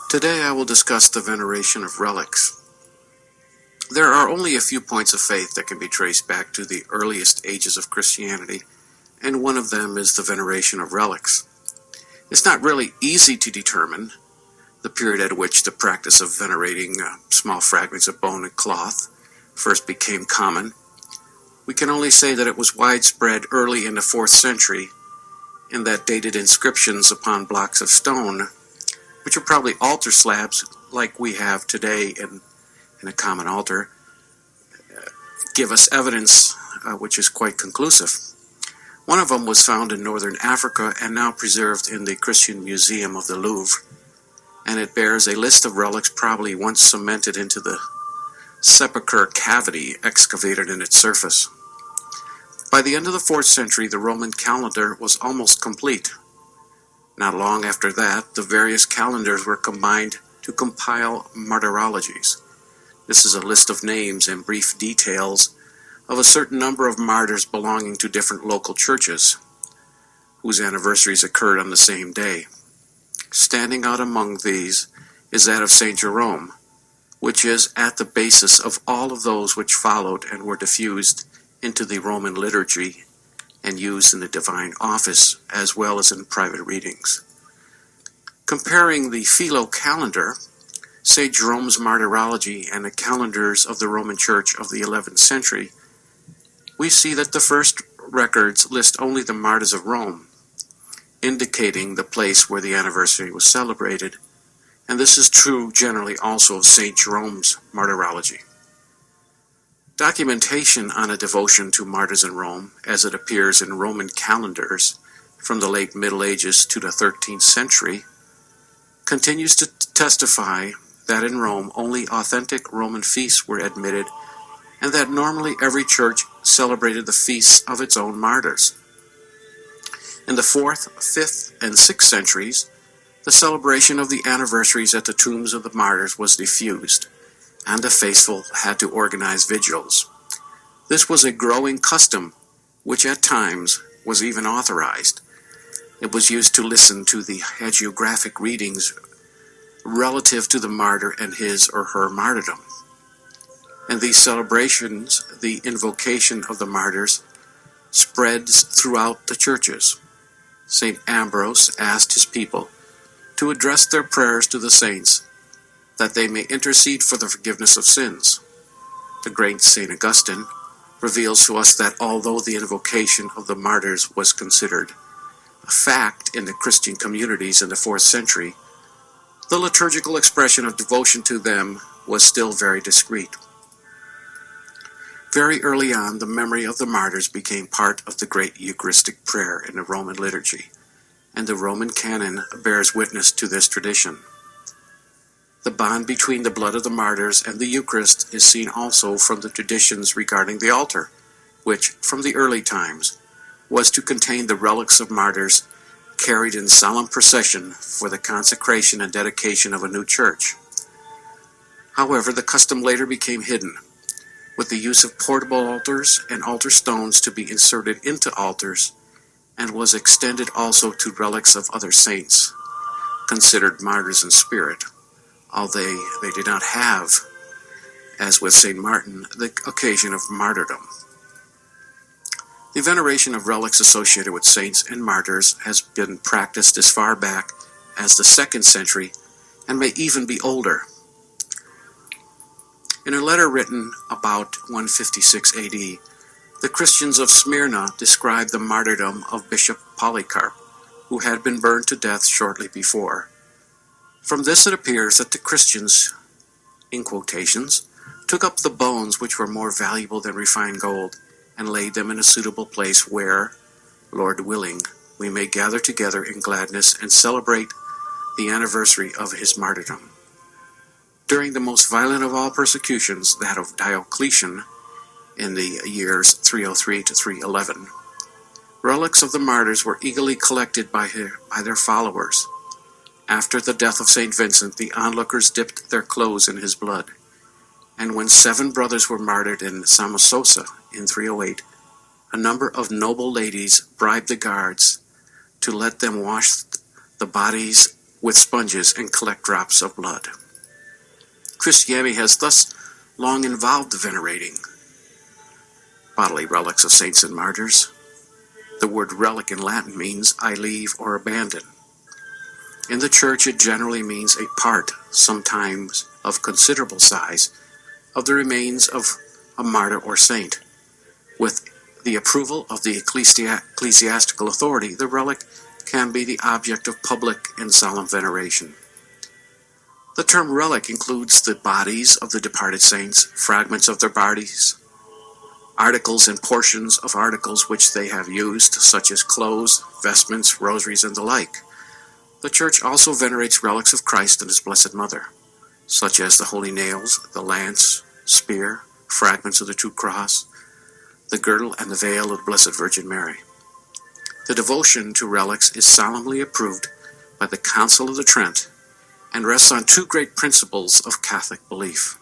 Today I will discuss the veneration of relics. There are only a few points of faith that can be traced back to the earliest ages of Christianity, and one of them is the veneration of relics. It's not really easy to determine the period at which the practice of venerating small fragments of bone and cloth first became common. We can only say that it was widespread early in the 4th century, and that dated inscriptions upon blocks of stone, which are probably altar slabs like we have today in a common altar, give us evidence which is quite conclusive. One of them was found in northern Africa and now preserved in the Christian Museum of the Louvre, and it bears a list of relics probably once cemented into the sepulchre cavity excavated in its surface. By the end of the 4th century, the Roman calendar was almost complete. Not long after that, the various calendars were combined to compile martyrologies. This is a list of names and brief details of a certain number of martyrs belonging to different local churches, whose anniversaries occurred on the same day. Standing out among these is that of St. Jerome, which is at the basis of all of those which followed and were diffused into the Roman liturgy and used in the divine office as well as in private readings. Comparing the Philo calendar, St. Jerome's martyrology, and the calendars of the Roman Church of the 11th century, we see that the first records list only the martyrs of Rome, indicating the place where the anniversary was celebrated, and this is true generally also of St. Jerome's martyrology. Documentation on a devotion to martyrs in Rome, as it appears in Roman calendars from the late Middle Ages to the 13th century, continues to testify that in Rome only authentic Roman feasts were admitted, and that normally every church celebrated the feasts of its own martyrs. In the 4th, 5th, and 6th centuries, the celebration of the anniversaries at the tombs of the martyrs was diffused, and the faithful had to organize vigils. This was a growing custom, which at times was even authorized. It was used to listen to the hagiographic readings relative to the martyr and his or her martyrdom. In these celebrations, the invocation of the martyrs spreads throughout the churches. St. Ambrose asked his people to address their prayers to the saints, that they may intercede for the forgiveness of sins. The great St. Augustine reveals to us that although the invocation of the martyrs was considered a fact in the Christian communities in the 4th century, the liturgical expression of devotion to them was still very discreet. Very early on, the memory of the martyrs became part of the great Eucharistic prayer in the Roman liturgy, and the Roman canon bears witness to this tradition. The bond between the blood of the martyrs and the Eucharist is seen also from the traditions regarding the altar, which, from the early times, was to contain the relics of martyrs carried in solemn procession for the consecration and dedication of a new church. However, the custom later became hidden, with the use of portable altars and altar stones to be inserted into altars, and was extended also to relics of other saints, considered martyrs in spirit, although they did not have, as with St. Martin, the occasion of martyrdom. The veneration of relics associated with saints and martyrs has been practiced as far back as the 2nd century and may even be older. In a letter written about 156 AD, the Christians of Smyrna described the martyrdom of Bishop Polycarp, who had been burned to death shortly before. From this it appears that the Christians, in quotations, took up the bones which were more valuable than refined gold, and laid them in a suitable place where, Lord willing, we may gather together in gladness and celebrate the anniversary of his martyrdom. During the most violent of all persecutions, that of Diocletian, in the years 303 to 311, relics of the martyrs were eagerly collected by their followers. After the death of St. Vincent, the onlookers dipped their clothes in his blood, and when 7 brothers were martyred in Samosata in 308, a number of noble ladies bribed the guards to let them wash the bodies with sponges and collect drops of blood. Christianity has thus long involved the venerating bodily relics of saints and martyrs. The word relic in Latin means I leave or abandon. In the Church, it generally means a part, sometimes of considerable size, of the remains of a martyr or saint. With the approval of the ecclesiastical authority, the relic can be the object of public and solemn veneration. The term relic includes the bodies of the departed saints, fragments of their bodies, articles and portions of articles which they have used, such as clothes, vestments, rosaries, and the like. The Church also venerates relics of Christ and His Blessed Mother, such as the holy nails, the lance, spear, fragments of the true cross, the girdle, and the veil of the Blessed Virgin Mary. The devotion to relics is solemnly approved by the Council of Trent and rests on two great principles of Catholic belief.